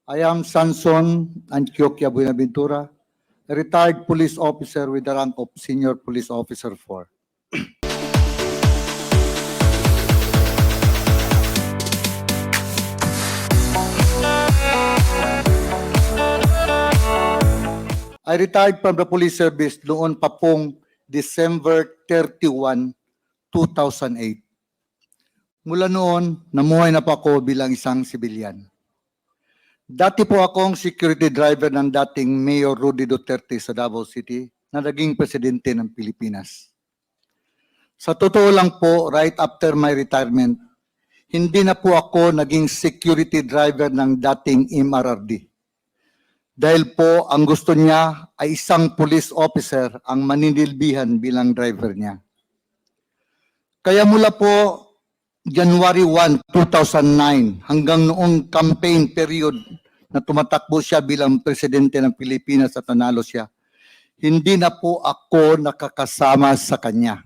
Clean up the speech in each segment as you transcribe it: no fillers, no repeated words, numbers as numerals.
I am Sanson Antioquia Buenaventura, a retired police officer with the rank of Senior Police Officer 4. I retired from the police service noon pa pong December 31, 2008. Mula noon, namuhay na po ako bilang isang sibilyan. Dati po akong security driver ng dating Mayor Rudy Duterte sa Davao City na naging presidente ng Pilipinas. Sa totoo lang po, right after my retirement, hindi na po ako naging security driver ng dating MRRD. Dahil po ang gusto niya ay isang police officer ang maninilbihan bilang driver niya. Kaya mula po January 1, 2009 hanggang noong campaign period na tumatakbo siya bilang presidente ng Pilipinas at nanalo siya, hindi na po ako nakakasama sa kanya.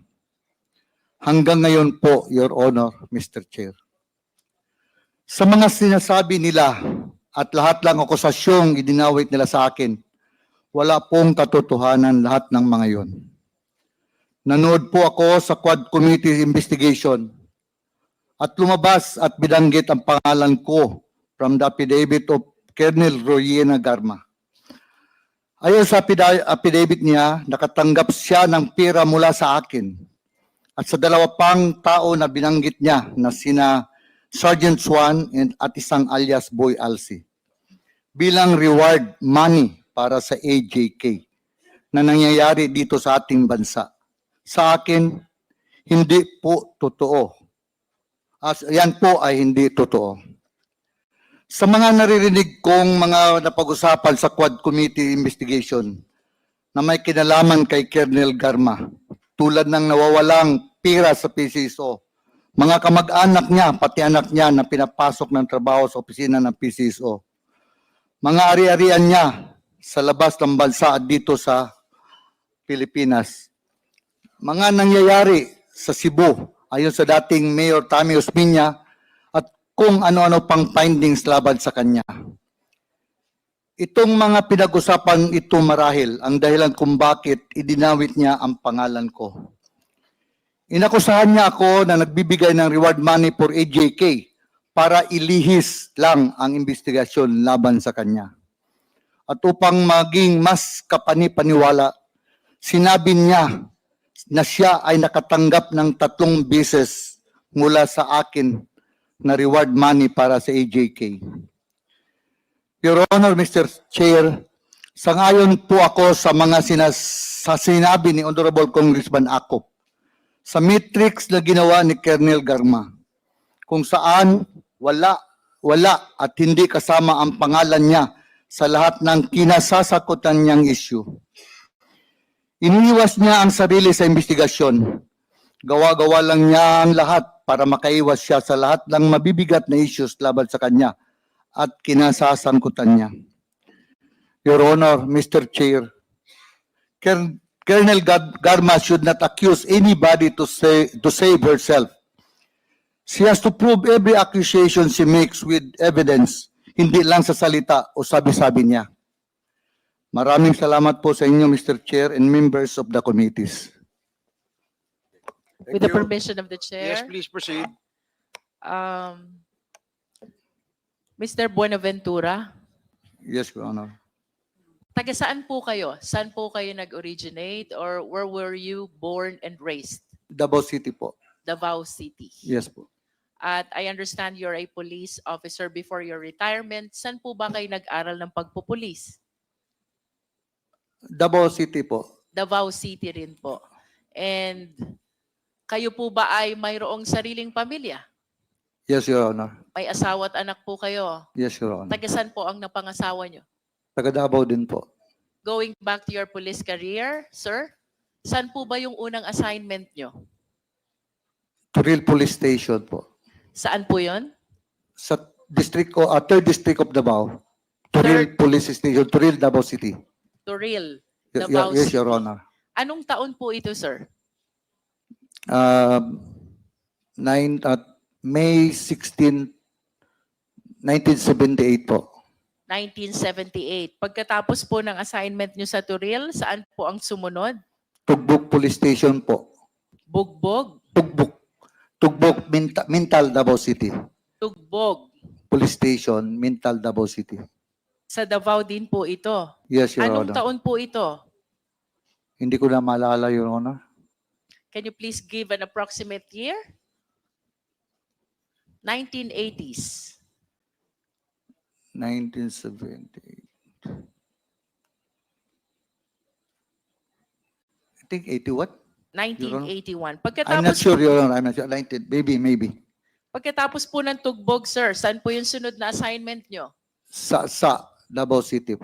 Hanggang ngayon po, Your Honor, Mr. Chair. Sa mga sinasabi nila at lahat lang akusasyong idinawit nila sa akin, wala pong katotohanan lahat ng mga yon. Nanood po ako sa Quad Committee investigation at lumabas at binanggit ang pangalan ko from the affidavit of Colonel Royena Garma. Ayon sa affidavit niya, nakatanggap siya ng pera mula sa akin at sa dalawa pang tao na binanggit niya na sina Sergeant Swan at isang alias Boy Alsi bilang reward money para sa AJK na nangyayari dito sa ating bansa. Sa akin, hindi po totoo. Yan po ay hindi totoo. Sa mga naririnig kong mga napag-usapan sa Quad Committee investigation na may kinalaman kay Colonel Garma, tulad ng nawawalang pera sa PCSO, mga kamag-anak niya, pati anak niya na pinapasok ng trabaho sa opisina ng PCSO, mga ari-arian niya sa labas ng bansa at dito sa Pilipinas, mga nangyayari sa Cebu, ayon sa dating Mayor Tammy Osmeña, at kung ano-ano pang findings laban sa kanya. Itong mga pinag-usapan ito marahil ang dahilan kung bakit idinawit niya ang pangalan ko. Inakusahan niya ako na nagbibigay ng reward money for AJK para ilihis lang ang investigasyon laban sa kanya. At upang maging mas kapani-paniwala, sinabi niya na siya ay nakatanggap ng 3 beses mula sa akin na reward money para sa AJK. Your Honor, Mr. Chair, sangayon po ako sa mga sinabi ni Honorable Congressman Akop sa matrix na ginawa ni Colonel Garma, kung saan wala at hindi kasama ang pangalan niya sa lahat ng kinasasakutan niyang issue. Iniiwas niya ang sarili sa investigasyon. Gawa-gawa lang niya ang lahat para makaiwas siya sa lahat ng mabibigat na issues laban sa kanya at kinasasangkutan niya. Your Honor, Mr. Chair, Colonel Garma should not accuse anybody to save herself. She has to prove every accusation she makes with evidence, hindi lang sa salita o sabi-sabi niya. Maraming salamat po sa inyo, Mr. Chair and members of the committees. With the permission of the chair. Yes, please proceed. Mr. Buenaventura, Yes, Your Honor. taga saan po kayo? Saan po kayo nag-originate or where were you born and raised? Davao City po. Davao City. Yes po. At I understand you're a police officer before your retirement. Saan po ba kayo nag-aral ng pagpupulis? Davao City po. Davao City rin po. And kayo po ba ay mayroong sariling pamilya? Yes, Your Honor. May asawa at anak po kayo? Yes, Your Honor. Taga saan po ang napangasawa nyo? Taga Davao din po. Going back to your police career, sir, saan po ba yung unang assignment nyo? Turil Police Station po. Saan po yon? Sa district o 3rd District of Davao. Turil Police Station, Turil, Davao City. Turil, Y- Davao yes, City. Your Honor. Anong taon po ito, sir? May 16, 1978 po. 1978. Pagkatapos po ng assignment nyo sa Turil, saan po ang sumunod? Tugbok Police Station po. Bugbog, Tugbok, Mintal, Davao City. Tugbog. Police Station, Mintal, Davao City. Sa Davao din po ito. Yes, Your Anong Honor. taon po ito? Hindi ko na maalala, Your Honor. Can you please give an approximate year? 1980s. 1978. I think 81. 1981. I'm not Pagkatapos, sure, Your Honor. I'm not sure. 19, maybe. pagkatapos po ng Tugbog, sir, saan po yung sunod na assignment nyo? Sa Davao City.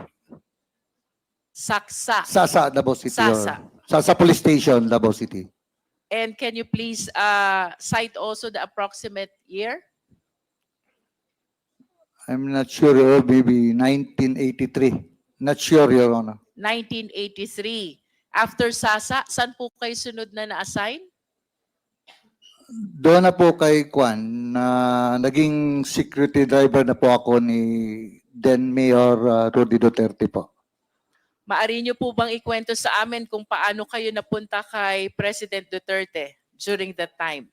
Saksa. Sa Davao City, Your Sasa. Honor. Sa Police Station, Davao City. And can you please cite also the approximate year? I'm not sure, Your Honor. Maybe 1983. Not sure, Your Honor. 1983. After Sasa, saan po kayo sunod na na-assign? Doon na po kay Kwan, na naging security driver na po ako ni then Mayor Rudy Duterte po. Maari niyo po bang ikwento sa amin kung paano kayo napunta kay President Duterte during that time?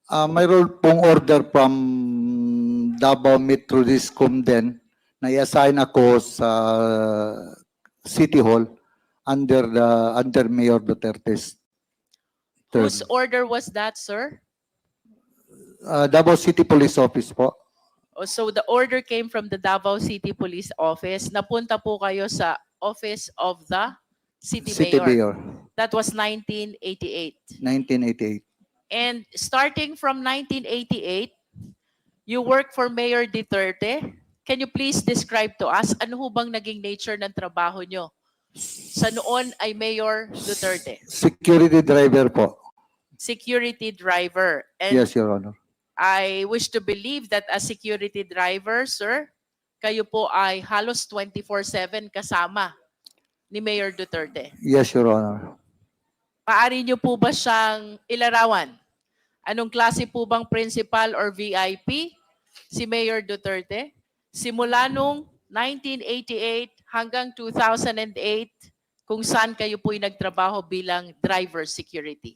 Mayroon pong order from Davao Metro Discom din na i-assign ako sa City Hall under Mayor Duterte's term. Whose order was that, sir? Davao City Police Office po. Oh, so the order came from the Davao City Police Office. Napunta po kayo sa Office of the City Mayor. That was 1988. 1988. And starting from 1988, you work for Mayor Duterte. Can you please describe to us ano ho bang naging nature ng trabaho nyo sa noon ay Mayor Duterte? Security driver po. Security driver. And Yes, Your Honor. I wish to believe that as security driver, sir, kayo po ay halos 24/7 kasama ni Mayor Duterte. Yes, Your Honor. Paari niyo po ba siyang ilarawan? Anong klase po bang principal or VIP si Mayor Duterte? Simula nung 1988 hanggang 2008, kung saan kayo po'y nagtrabaho bilang driver security.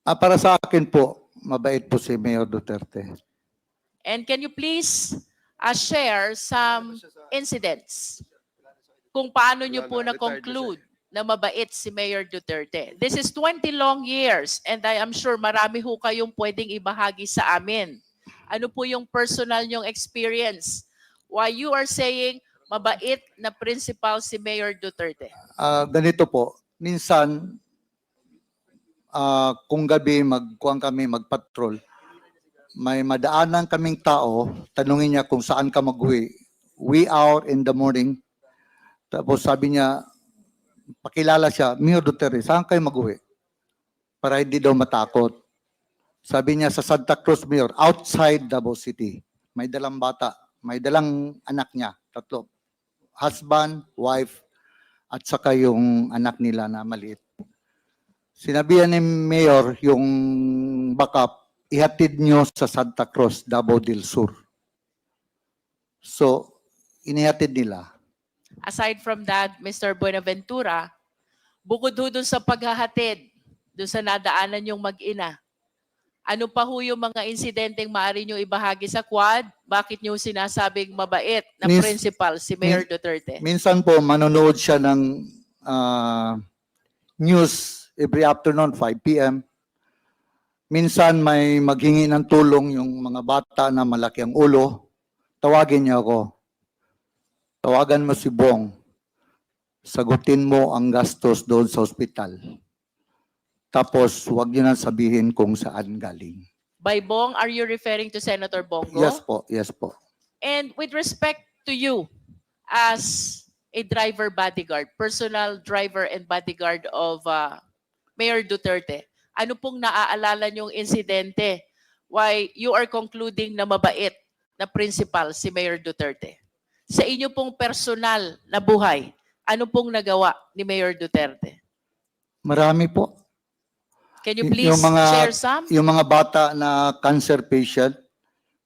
Para sa akin po, mabait po si Mayor Duterte. And can you please share some incidents kung paano nyo po na-conclude na mabait si Mayor Duterte? This is 20 long years and I am sure marami ho kayong pwedeng ibahagi sa amin. Ano po yung personal nyong experience? Why you are saying mabait na principal si Mayor Duterte? Ganito po, minsan, kung gabi magpatrol, may madaanan kaming tao, tanungin niya kung saan ka mag-uwi. We out in the morning. Tapos sabi niya, pakilala siya, Mayor Duterte, saan kayo mag-uwi? Para hindi daw matakot. Sabi niya sa Santa Cruz, Mayor, outside Davao City. May dalang bata, may dalang anak niya, 3. Husband, wife, at saka yung anak nila na maliit. Sinabihan ni Mayor yung backup, ihatid nyo sa Santa Cruz, Davao del Sur. So, inihatid nila. Aside from that, Mr. Buenaventura, bukod ho dun sa paghahatid, dun sa nadaanan yung mag-ina, ano pa ho yung mga insidenteng maaari nyo ibahagi sa quad? Bakit nyo sinasabing mabait na principal si Mayor Duterte? Minsan po, manonood siya ng news every afternoon, 5 p.m. Minsan may maghingi ng tulong yung mga bata na malaki ang ulo. Tawagin niya ako. Tawagan mo si Bong. Sagutin mo ang gastos doon sa ospital. Tapos, huwag niyo nang sabihin kung saan galing. By Bong, are you referring to Senator Bongo? Yes po, yes po. And with respect to you as a driver bodyguard, personal driver and bodyguard of Mayor Duterte, ano pong naaalala niyong insidente why you are concluding na mabait na principal si Mayor Duterte? Sa inyo pong personal na buhay, ano pong nagawa ni Mayor Duterte? Marami po. Can you please share some? Yung mga bata na cancer patient,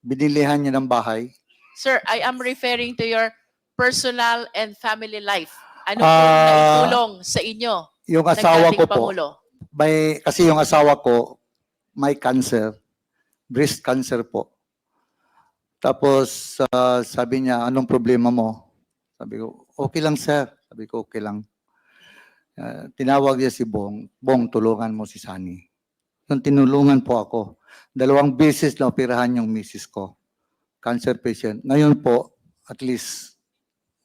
binilihan niya ng bahay. Sir, I am referring to your personal and family life. Ano po Ah, naitulong sa inyo Yung ng asawa dating ko po, Pangulo? kasi yung asawa ko may cancer, breast cancer po. Tapos sabi niya, anong problema mo? Sabi ko, okay lang sir. Sabi ko, okay lang. Tinawag niya si Bong, Bong, tulungan mo si Sunny. Yung tinulungan po ako. 2 beses na operahan yung misis ko. Cancer patient. Ngayon po, at least,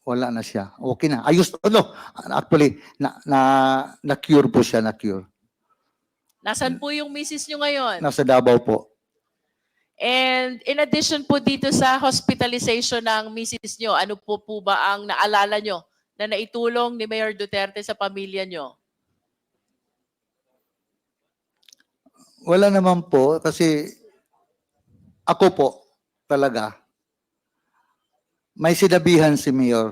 wala na siya. Okay na. Ayos, actually, na-cure po siya, na-cure. Nasaan po yung misis nyo ngayon? Nasa Davao po. And in addition po dito sa hospitalization ng misis nyo, ano po ba ang naalala nyo na naitulong ni Mayor Duterte sa pamilya nyo? Wala naman po, kasi ako po, talaga, may sinabihan si Mayor.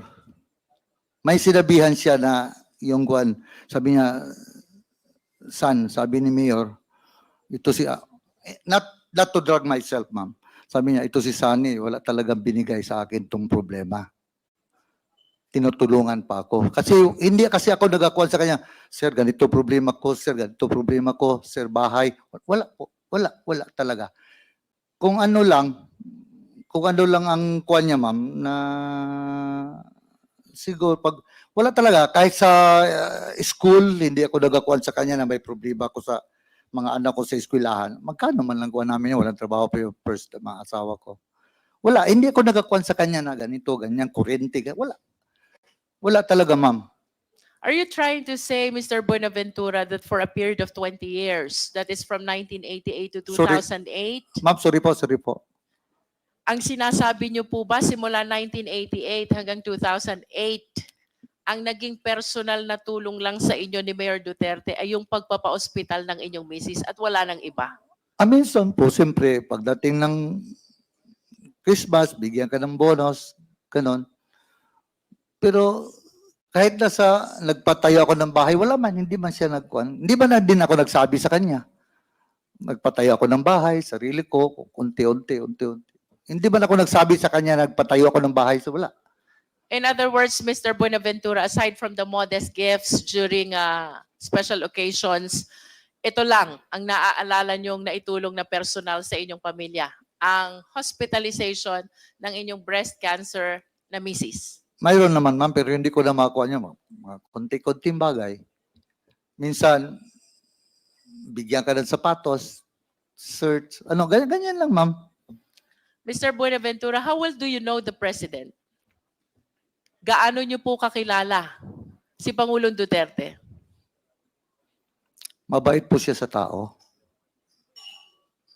May sinabihan siya na yung guwan, sabi niya, son, sabi ni Mayor, ito si, not to drag myself, ma'am. Sabi niya, ito si Sunny, wala talagang binigay sa akin tong problema. Tinutulungan pa ako. Kasi hindi kasi ako nagakuan sa kanya, sir, ganito problema ko, sir, ganito problema ko, sir, bahay. Wala po, wala talaga. Kung ano lang ang kuan niya, ma'am, na siguro pag wala talaga kahit sa school hindi ako nagakuan sa kanya na may problema ko sa mga anak ko sa eskwelahan. Magkano man lang kuan namin yun, walang trabaho pa yung first mga asawa ko. Wala, hindi ako nagakuan sa kanya na ganito, ganyan, kurente, wala talaga, ma'am. Are you trying to say, Mr. Buenaventura, that for a period of 20 years, that is from 1988 to 2008, Ma'am, sorry po. ang sinasabi niyo po ba simula 1988 hanggang 2008, ang naging personal na tulong lang sa inyo ni Mayor Duterte ay yung pagpapa-ospital ng inyong misis at wala nang iba? Minsan po, siyempre, pagdating ng Christmas, bigyan ka ng bonus, ganon. Pero kahit nagpatayo ako ng bahay, wala man, hindi man siya nagkuhan. Hindi man na din ako nagsabi sa kanya. Nagpatayo ako ng bahay, sarili ko, unti-unti. Hindi man ako nagsabi sa kanya, nagpatayo ako ng bahay, so wala. In other words, Mr. Buenaventura, aside from the modest gifts during special occasions, ito lang ang naaalala niyong naitulong na personal sa inyong pamilya, ang hospitalization ng inyong breast cancer na misis. Mayroon naman, ma'am, pero hindi ko na makuha niya, ma'am. Mga konti-konting bagay. Minsan, bigyan ka ng sapatos, shirts, ganyan lang, ma'am. Mr. Buenaventura, how well do you know the President? Gaano niyo po kakilala si Pangulong Duterte? Mabait po siya sa tao.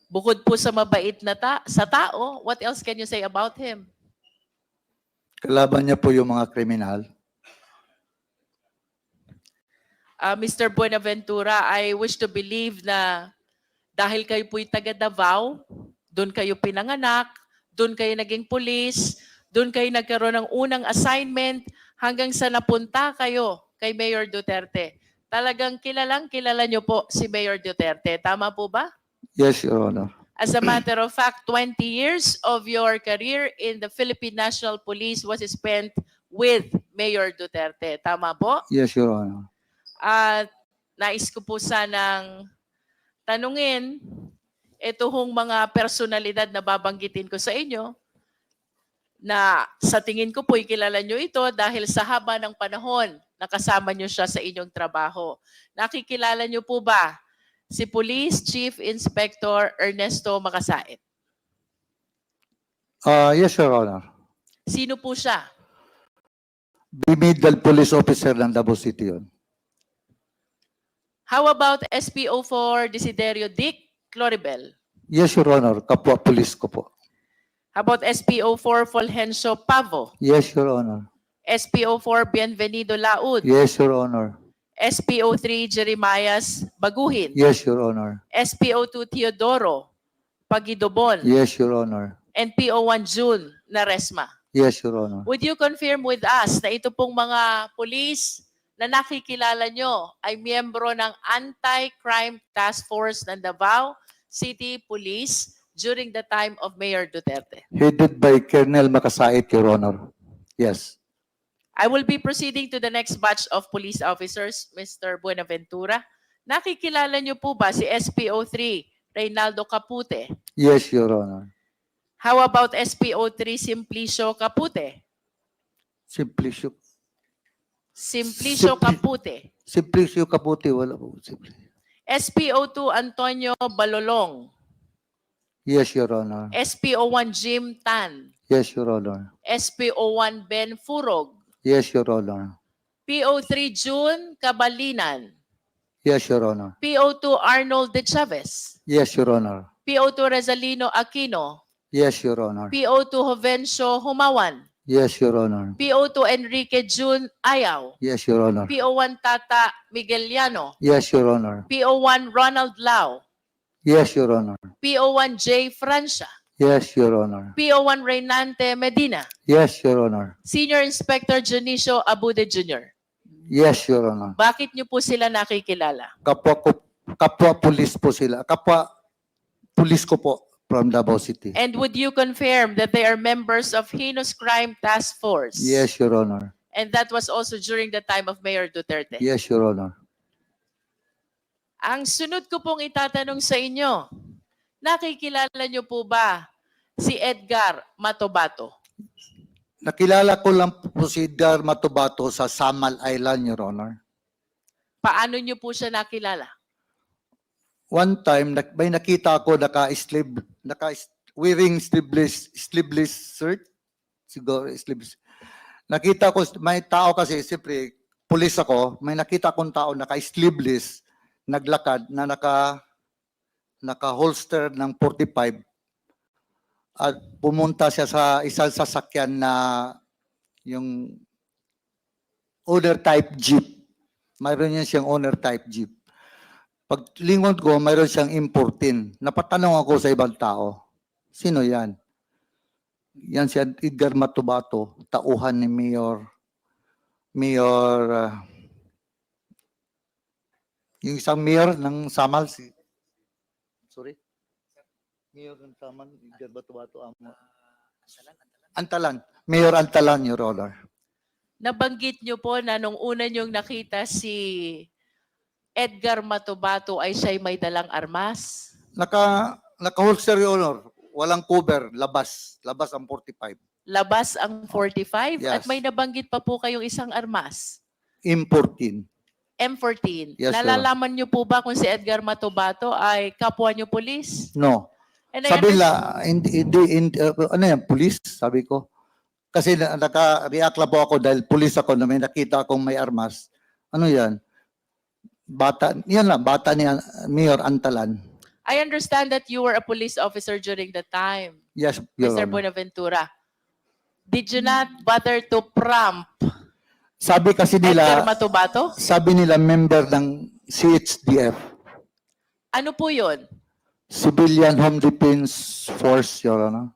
Bukod po sa mabait na sa tao, what else can you say about him? Kalaban niya po yung mga kriminal. Mr. Buenaventura, I wish to believe na dahil kayo po'y taga Davao, doon kayo pinanganak, doon kayo naging pulis, doon kayo nagkaroon ng unang assignment hanggang sa napunta kayo kay Mayor Duterte. Talagang kilala niyo po si Mayor Duterte. Tama po ba? Yes, Your Honor. As a matter of fact, 20 years of your career in the Philippine National Police was spent with Mayor Duterte. Tama po? Yes, Your Honor. At nais ko po sanang tanungin ito hong mga personalidad na babanggitin ko sa inyo na sa tingin ko po kilala nyo ito dahil sa haba ng panahon na kasama nyo siya sa inyong trabaho. Nakikilala nyo po ba si Police Chief Inspector Ernesto Makasait? Yes, Your Honor. Sino po siya? Bimidal Police Officer ng Davao City yun. How about SPO4 Desiderio Dick Cloribel? Yes, Your Honor. Kapwa police ko po. How about SPO4 Fulgencio Pavo? Yes, Your Honor. SPO4 Bienvenido Laud? Yes, Your Honor. SPO3 Jeremias Baguhin? Yes, Your Honor. SPO2 Teodoro Pagidobon? Yes, Your Honor. And PO1 June Naresma? Yes, Your Honor. Would you confirm with us na ito pong mga police na nakikilala nyo ay miyembro ng Anti-Crime Task Force ng Davao City Police during the time of Mayor Duterte? Headed by Colonel Makasait, Your Honor. Yes. I will be proceeding to the next batch of police officers, Mr. Buenaventura. Nakikilala niyo po ba si SPO3 Reynaldo Capute? Yes, Your Honor. How about SPO3 Simplicio Capute? Simplicio. Simplicio Capute. Simplicio Caputi, wala po. SPO2 Antonio Balolong. Yes, Your Honor. SPO1 Jim Tan. Yes, Your Honor. SPO1 Ben Furog. Yes, Your Honor. PO3 June Cabalinan. Yes, Your Honor. PO2 Arnold De Chavez. Yes, Your Honor. PO2 Rezalino Aquino. Yes, Your Honor. PO2 Jovencio Humawan. Yes, Your Honor. PO2 Enrique June Ayaw. Yes, Your Honor. PO1 Tata Migueliano. Yes, Your Honor. PO1 Ronald Lau. Yes, Your Honor. PO1 J. Francia. Yes, Your Honor. PO1 Reynante Medina. Yes, Your Honor. Senior Inspector Junicio Abude Jr. Yes, Your Honor. Bakit niyo po sila nakikilala? Kapwa pulis po sila. Kapwa pulis ko po from Davao City. And would you confirm that they are members of Heinous Crime Task Force? Yes, Your Honor. And that was also during the time of Mayor Duterte? Yes, Your Honor. Ang sunod ko pong itatanong sa inyo, nakikilala niyo po ba si Edgar Matobato? Nakilala ko lang po si Edgar Matobato sa Samal Island, Your Honor. Paano niyo po siya nakilala? One time, may nakita ako wearing sleeveless shirt. Siguro, sleeveless. Nakita ko, may tao kasi, siyempre, pulis ako, may nakita akong tao naka-sleeveless, naglakad, na naka-holster ng 45 at pumunta siya sa isang sasakyan na yung owner type jeep. Mayroon yan siyang owner type jeep. Paglingon ko, mayroon siyang M14. Napatanong ako sa ibang tao, sino yan? Yan si Edgar Matobato, tauhan ni yung isang mayor ng Samal, Mayor ng Samal, Edgar Matobato, Antalan. Mayor Antalan, Your Honor. Nabanggit niyo po na nung una niyong nakita si Edgar Matobato ay siya'y may dalang armas? Naka-holster, Your Honor. Walang cover, labas ang 45. Labas ang 45? Yes. At may nabanggit pa po kayong isang armas? M14. M14. Yes, Nalalaman niyo po ba kung si Edgar Matobato ay kapwa niyo pulis? No. And I Sabi understand- ano yan, police? Sabi ko. Kasi naka-react lang po ako dahil police ako na may nakita akong may armas. Ano yan? Bata, yan lang, bata ni Mayor Antalan. I understand that you were a police officer during the time, Yes, Your Mr. Honor. Buenaventura. Did you not bother to prompt Sabi kasi Edgar nila, Matobato? sabi nila member ng CHDF, Ano po yun? Civilian Home Defense Force, Your Honor.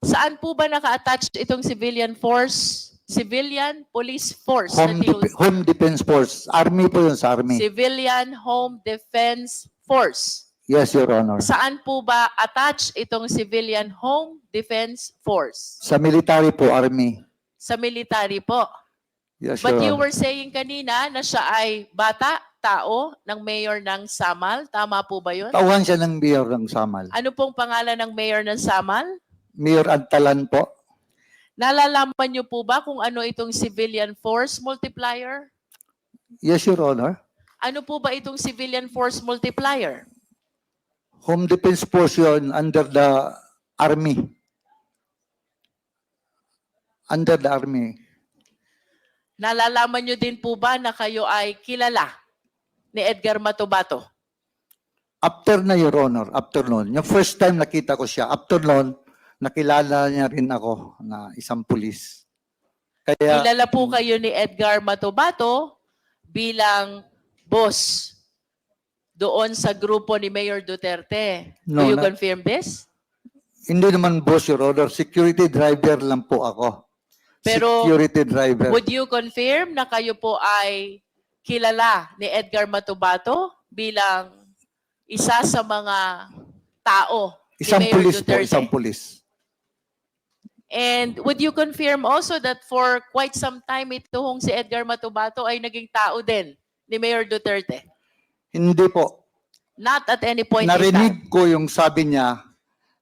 Saan po ba naka-attach itong civilian force? Civilian Police Force. na tinuturo? Home Defense Force. Army po yun sa Army. Civilian Home Defense Force. Yes, Your Honor. Saan po ba attach itong Civilian Home Defense Force? Sa military po, Army. Sa military po. Yes, But you Your Honor. were saying kanina na siya ay bata, tao, ng mayor ng Samal. Tama po ba yun? Tauhan siya ng mayor ng Samal. Ano pong pangalan ng mayor ng Samal? Mayor Antalan po. Nalalaman niyo po ba kung ano itong Civilian Force Multiplier? Yes, Your Honor. Ano po ba itong Civilian Force Multiplier? Home Defense Force yun under the Army. Under the Army. Nalalaman niyo din po ba na kayo ay kilala ni Edgar Matobato? After na, Your Honor, after noon. Yung first time nakita ko siya, after noon, nakilala niya rin ako na isang pulis. Kaya, Kilala po kayo ni Edgar Matobato bilang boss doon sa grupo ni Mayor Duterte. No, Do you na- confirm this? hindi naman boss, Your Honor. Security driver lang po ako. Pero Security driver. would you confirm na kayo po ay kilala ni Edgar Matobato bilang isa sa mga tao Isang Mayor pulis po, Duterte. isang pulis. And would you confirm also that for quite some time ito hong si Edgar Matubato ay naging tao din ni Mayor Duterte? Hindi po. Not at any point in time. Narinig ko yung sabi niya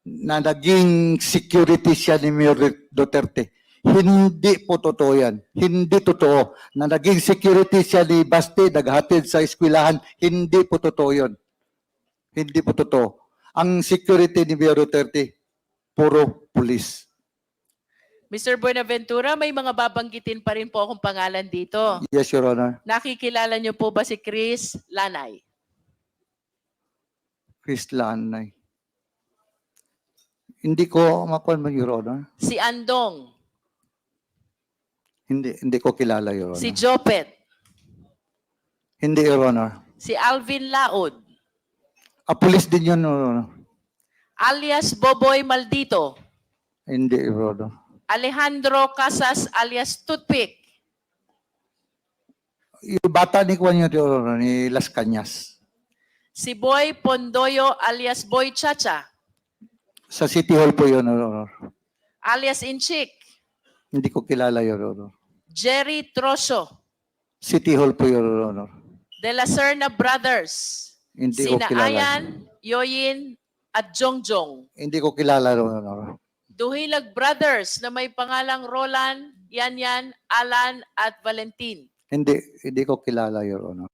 na naging security siya ni Mayor Duterte. Hindi po totoo yan. Hindi totoo. Na naging security siya ni Basti, naghatid sa eskwelahan. Hindi po totoo yun. Hindi po totoo. Ang security ni Mayor Duterte, puro pulis. Mr. Buenaventura, may mga babanggitin pa rin po akong pangalan dito. Yes, Your Honor. Nakikilala niyo po ba si Chris Lanay? Chris Lanay. Hindi ko makuha mo, Your Honor. Si Andong? Hindi ko kilala, Your Honor. Si Jopet? Hindi, Your Honor. Si Alvin Laod? Pulis din yun, Your Honor. Alias Boboy Maldito? Hindi, Your Honor. Alejandro Casas alias Toothpick? Yung bata ni Juan yun, Your Honor, ni Las Cañas. Si Boy Pondoyo alias Boy Chacha? Sa City Hall po yun, Your Honor. Alias Inchik? Hindi ko kilala, Your Honor. Jerry Troso? City Hall po, Your Honor. De La Serna Brothers? Hindi ko Sina kilala. Ayan, Yoyin, at Jongjong? Hindi ko kilala, Your Honor. Duhilag Brothers na may pangalang Roland, Yanyan, Alan, at Valentin. Hindi ko kilala, Your Honor.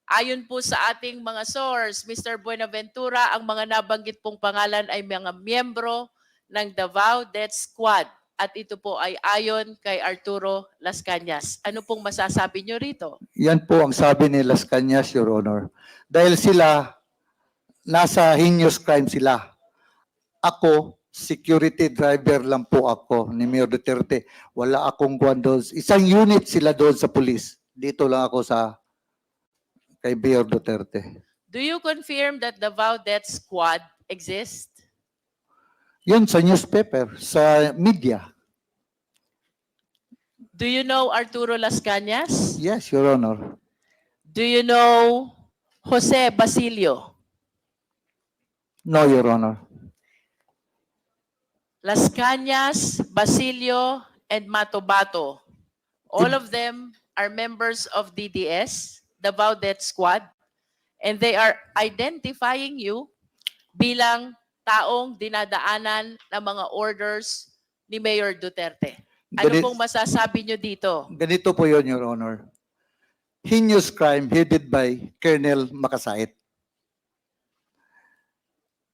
Ayon po sa ating mga source, Mr. Buenaventura, ang mga nabanggit pong pangalan ay mga miyembro ng Davao Death Squad. At ito po ay ayon kay Arturo Las Cañas. Ano pong masasabi nyo rito? Yan po ang sabi ni Las Cañas, Your Honor. Dahil sila, nasa heinous crime sila. Ako, security driver lang po ako ni Mayor Duterte. Wala akong kuwan doon. Isang unit sila doon sa police. Dito lang ako sa kay Mayor Duterte. Do you confirm that Davao Death Squad exists? Yun sa newspaper, sa media. Do you know Arturo Las Cañas? Yes, Your Honor. Do you know Jose Basilio? No, Your Honor. Las Cañas, Basilio, and Matobato. All of them are members of DDS, Davao Death Squad, and they are identifying you bilang taong dinadaanan ng mga orders ni Mayor Duterte. Ano pong masasabi nyo dito? Ganito po yun, Your Honor. Heinous crime headed by Colonel Makasait.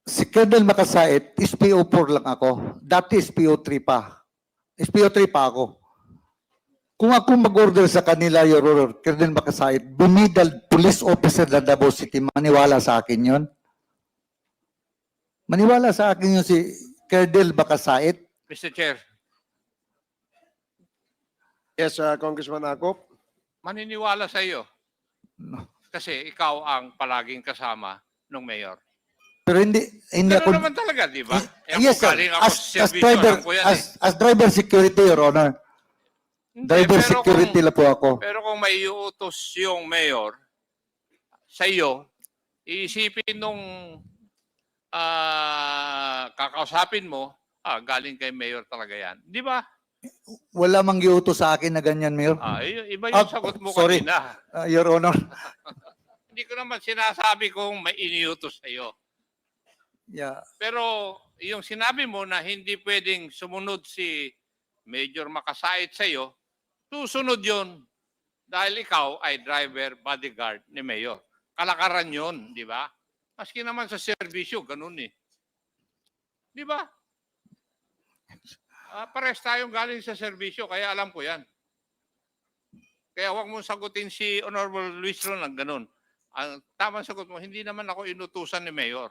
Si Colonel Makasait, SPO4 lang ako. Dati SPO3 pa. SPO3 pa ako. Kung ako mag-order sa kanila, Your Honor, Colonel Makasait, bumidal police officer na Davao City, maniwala sa akin yon. Maniwala sa akin yung si Colonel Makasait. Mr. Chair, Yes, Congressman Akop. maniniwala sa iyo No. kasi ikaw ang palaging kasama ng mayor. Pero hindi Pero ako... naman talaga, di ba? Yes, sir. Galing ako As sa servisyo, driver, alam ko yan eh. as driver security, Your Honor. Hindi, Driver pero security lang po ako. Pero kung may iutos yung mayor sa iyo, iisipin nung kakausapin mo, galing kay mayor talaga yan. Di ba? Wala mang giutos sa akin na ganyan, Mayor. Iba yung sagot mo sorry. kanina. Your Honor. Hindi ko naman sinasabi kung may iniutos sa iyo. Yeah. Pero yung sinabi mo na hindi pwedeng sumunod si Major Makasait sa iyo, susunod yun dahil ikaw ay driver bodyguard ni Mayor. Kalakaran yun, di ba? Maski naman sa serbisyo, ganun eh. Di ba? Pares tayong galing sa serbisyo, kaya alam ko yan. Kaya huwag mong sagutin si Honorable Luis Ron ng ganun. Ang tamang sagot mo, hindi naman ako inutusan ni Mayor.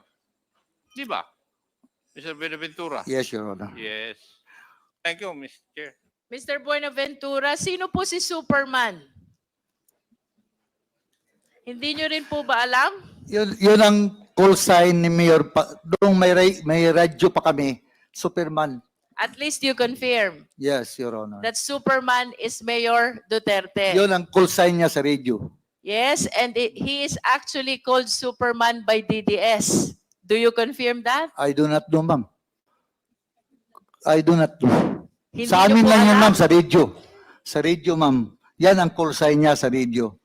Di ba? Mr. Buenaventura. Yes, Your Honor. Yes. Thank you, Mr. Chair. Mr. Buenaventura, sino po si Superman? Hindi nyo rin po ba alam? Yun ang call sign ni Mayor. Doon may radyo pa kami. Superman. At least you confirm Yes, Your Honor. that Superman is Mayor Duterte. Yun ang call sign niya sa radio. Yes, and he is actually called Superman by DDS. Do you confirm that? I do not know, ma'am. I do not know. Hindi Sa niyo amin po lang yan, alam? ma'am, sa radio. Sa radio, ma'am. Yan ang call sign niya sa radio.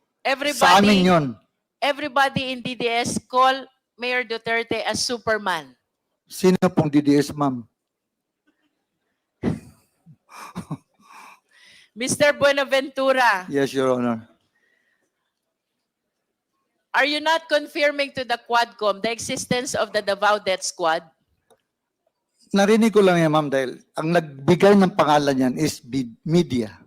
Sa amin yun. Everybody in DDS call Mayor Duterte as Superman. Sino pong DDS, ma'am? Mr. Buenaventura, Yes, Your Honor. are you not confirming to the Quadcom the existence of the Davao Death Squad? Narinig ko lang yan, ma'am, dahil ang nagbigay ng pangalan yan is media.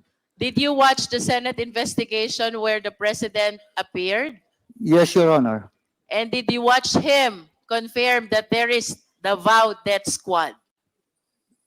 Did you watch the Senate investigation where the President appeared? Yes, Your Honor. And did you watch him confirm that there is Davao Death Squad?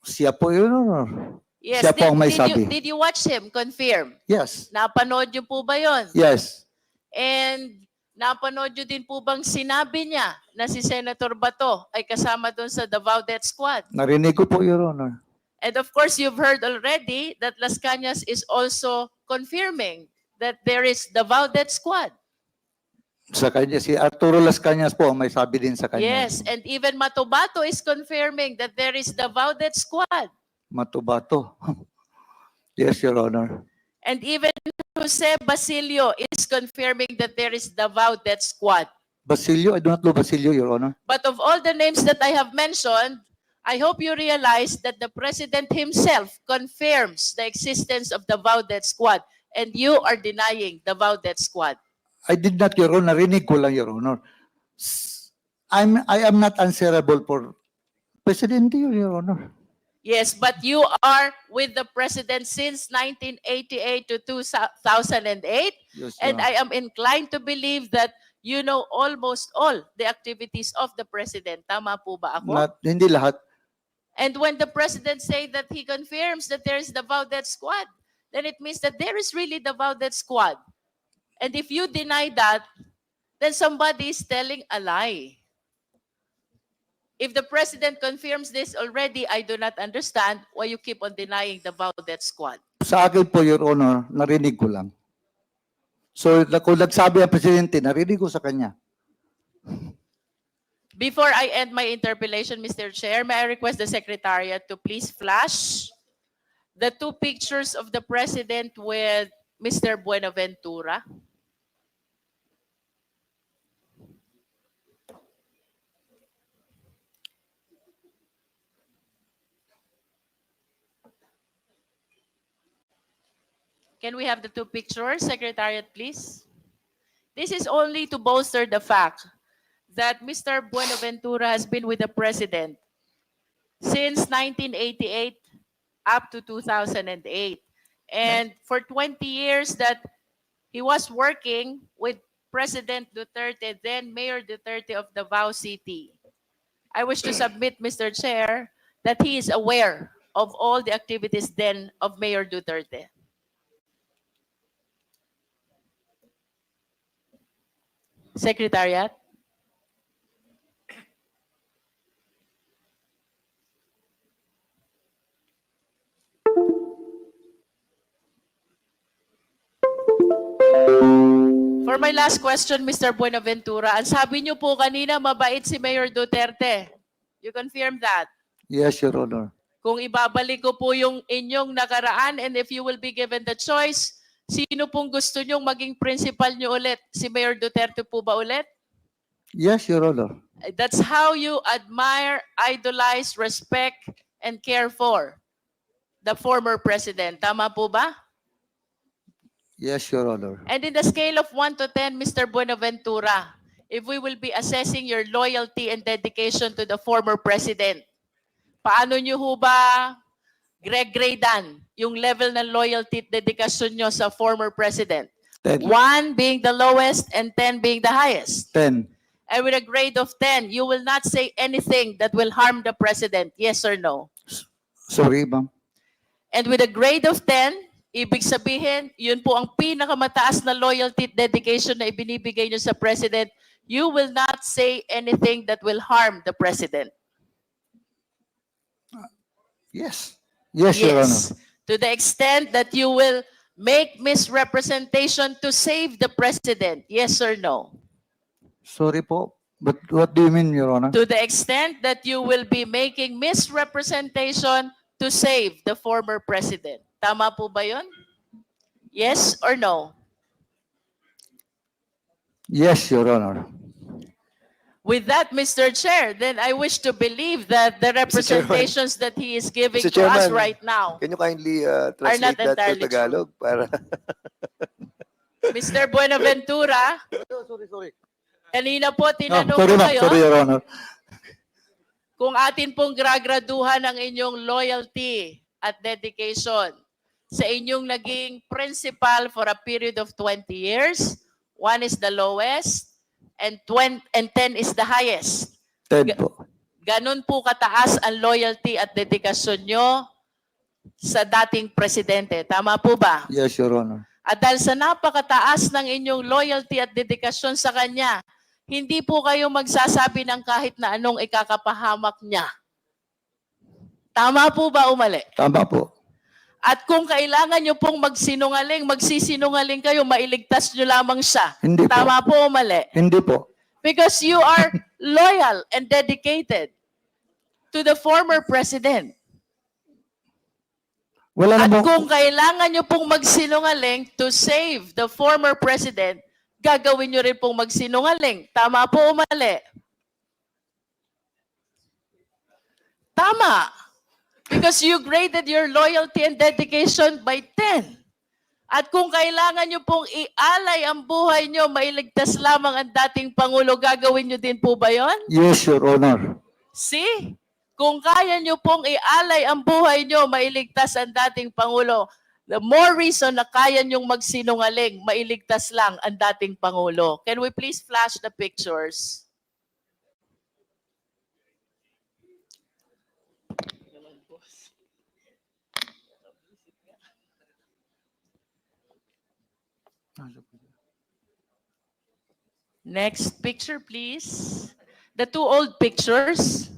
Siya po, Your Honor. Yes, Siya po ang may sabi. did you watch him confirm? Yes. Napanood niyo po ba yon? Yes. And napanood niyo din po bang sinabi niya na si Senator Bato ay kasama doon sa Davao Death Squad? Narinig ko po, Your Honor. And of course, you've heard already that Las Cañas is also confirming that there is Davao Death Squad. Sa kanya, si Arturo Las Cañas po ang may sabi din sa kanya. Yes, and even Matobato is confirming that there is Davao Death Squad. Matubato. Yes, Your Honor. And even Jose Basilio is confirming that there is Davao Death Squad. Basilio, I do not know Basilio, Your Honor. But of all the names that I have mentioned, I hope you realize that the President himself confirms the existence of Davao Death Squad, and you are denying Davao Death Squad. I did not, Your Honor. Narinig ko lang, Your Honor. I am not answerable for Presidente, Your Honor. Yes, but you are with the President since 1988 to 2008, Yes, Your and Honor. I am inclined to believe that you know almost all the activities of the President. Tama po ba ako? Hindi lahat. And when the President say that he confirms that there is Davao Death Squad, then it means that there is really Davao Death Squad. And if you deny that, then somebody is telling a lie. If the President confirms this already, I do not understand why you keep on denying Davao Death Squad. Sa akin po, Your Honor, narinig ko lang. So, kung nagsabi ang Presidente, narinig ko sa kanya. Before I end my interpellation, Mr. Chair, may I request the Secretariat to please flash the two pictures of the President with Mr. Buenaventura. Can we have the two pictures, Secretariat, please? This is only to bolster the fact that Mr. Buenaventura has been with the President since 1988 up to 2008. And for 20 years that he was working with President Duterte, then Mayor Duterte of Davao City. I wish to submit, Mr. Chair, that he is aware of all the activities then of Mayor Duterte. Secretariat. For my last question, Mr. Buenaventura, ang sabi niyo po kanina, mabait si Mayor Duterte. You confirm that? Yes, Your Honor. Kung ibabalik ko po yung inyong nakaraan and if you will be given the choice, sino pong gusto nyong maging principal nyo ulit? Si Mayor Duterte po ba ulit? Yes, Your Honor. That's how you admire, idolize, respect, and care for the former president. Tama po ba? Yes, Your Honor. And in the scale of 1 to 10, Mr. Buenaventura, if we will be assessing your loyalty and dedication to the former president, paano nyo ho ba gradean yung level ng loyalty at dedikasyon nyo sa former president? 10. 1 being the lowest and 10 being the highest. 10. And with a grade of 10, you will not say anything that will harm the president, yes or no? Sorry, ma'am. And with a grade of 10, ibig sabihin, yun po ang pinakamataas na loyalty at dedication na ibinibigay nyo sa president, you will not say anything that will harm the president. Yes. Yes, Your Honor. To the extent that you will make misrepresentation to save the president, yes or no? Sorry po. But what do you mean, Your Honor? To the extent that you will be making misrepresentation to save the former president. Tama po ba yun? Yes or no? Yes, Your Honor. With that, Mr. Chair, then I wish to believe that the representations that he is giving Mr. to us Chairman, right now, Can you kindly not translate that to entirely true. Tagalog? Para Mr. Buenaventura, Sorry. kanina po tinanong sorry, ko ma'am. kayo Sorry, Your Honor. kung atin pong gragraduhan ang inyong loyalty at dedication sa inyong naging principal for a period of 20 years. One is the lowest and 10 is the highest. Ted po. Ganon po kataas ang loyalty at dedikasyon nyo sa dating presidente. Tama po ba? Yes, Your Honor. At dahil sa napakataas ng inyong loyalty at dedikasyon sa kanya, hindi po kayo magsasabi ng kahit na anong ikakapahamak niya. Tama po ba o mali? Tama po. At kung kailangan nyo pong magsinungaling, magsisinungaling kayo, mailigtas nyo lamang siya. Hindi po. Tama po o mali? Hindi po. Because you are loyal and dedicated to the former president. Wala At na po. kung kailangan nyo pong magsinungaling to save the former president, gagawin nyo rin pong magsinungaling. Tama po o mali? Tama. Because you graded your loyalty and dedication by 10. At kung kailangan nyo pong ialay ang buhay nyo, mailigtas lamang ang dating Pangulo, gagawin nyo din po ba yon? Yes, Your Honor. See? Kung kaya nyo pong ialay ang buhay nyo, mailigtas ang dating Pangulo, the more reason na kaya nyong magsinungaling, mailigtas lang ang dating Pangulo. Can we please flash the pictures? Next picture, please. The two old pictures.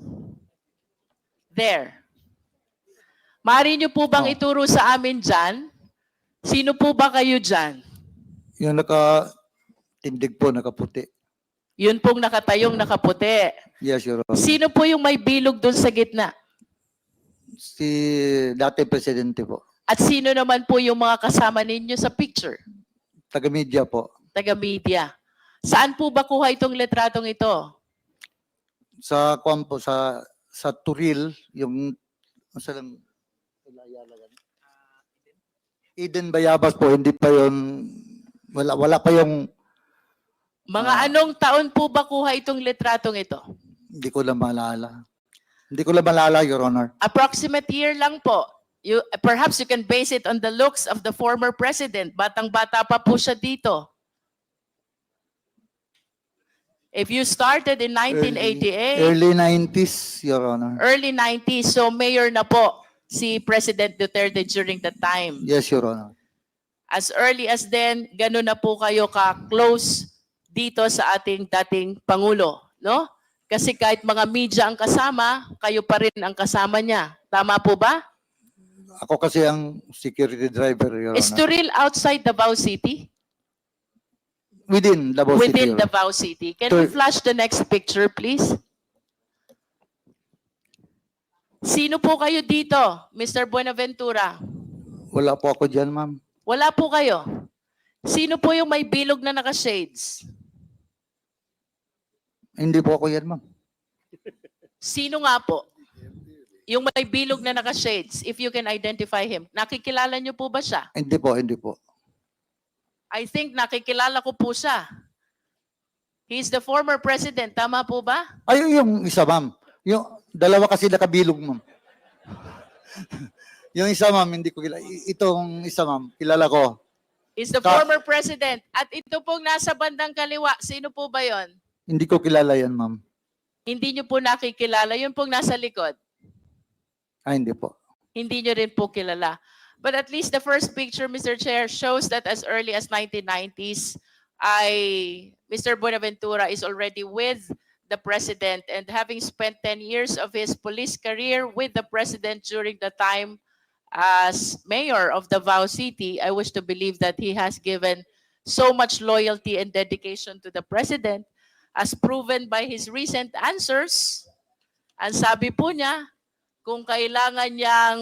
There. Maaari niyo po bang Oh. ituro sa amin dyan? Sino po ba kayo dyan? Yung nakatindig po, nakaputi. Yun pong nakatayong nakaputi. Yes, Your Honor. Sino po yung may bilog doon sa gitna? Si dati presidente po. At sino naman po yung mga kasama ninyo sa picture? Taga-media po. Taga-media. Saan po ba kuha itong letratong ito? Sa kwan po, sa Turil, yung sa lang Eden Bayabas po, hindi pa yon, wala pa yung, Mga anong taon po ba kuha itong letratong ito? hindi ko lang maalala. Hindi ko lang maalala, Your Honor. Approximate year lang po. Perhaps you can base it on the looks of the former president. Batang-bata pa po siya dito. If you started in 1988, Early 90s, Your Honor. early 90s, so mayor na po si President Duterte during that time. Yes, Your Honor. As early as then, gano'n na po kayo ka-close dito sa ating dating Pangulo, no? Kasi kahit mga media ang kasama, kayo pa rin ang kasama niya. Tama po ba? Ako kasi ang security driver, Your Is Honor. Turil outside Davao City? Within Davao City. Within Your Honor. Davao City. Can we flash the next picture, please? Sino po kayo dito, Mr. Buenaventura? Wala po ako dyan, ma'am. Wala po kayo. Sino po yung may bilog na naka-shades? Hindi po ako yan, ma'am. Sino nga po? Yung may bilog na naka-shades, if you can identify him. Nakikilala niyo po ba siya? Hindi po, hindi po. I think nakikilala ko po siya. He's the former president. Tama po ba? Ay, yung isa, ma'am. Yung dalawa kasi nakabilog, ma'am. Yung isa, ma'am, hindi ko kilala. Itong isa, ma'am, kilala ko. He's the Ka- former president. At ito pong nasa bandang kaliwa. Sino po ba yon? Hindi ko kilala yan, ma'am. Hindi niyo po nakikilala. Yun pong nasa likod. Ay, hindi po. Hindi nyo rin po kilala. But at least the first picture, Mr. Chair, shows that as early as 1990s, Mr. Buenaventura is already with the president, and having spent 10 years of his police career with the president during the time as mayor of Davao City, I wish to believe that he has given so much loyalty and dedication to the president as proven by his recent answers. Ang sabi po niya, kung kailangan niyang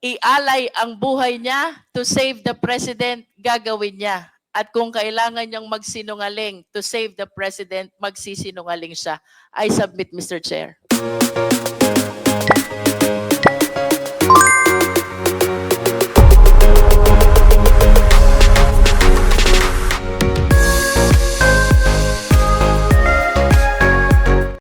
ialay ang buhay niya to save the president, gagawin niya. At kung kailangan niyang magsinungaling to save the president, magsisinungaling siya. I submit, Mr. Chair.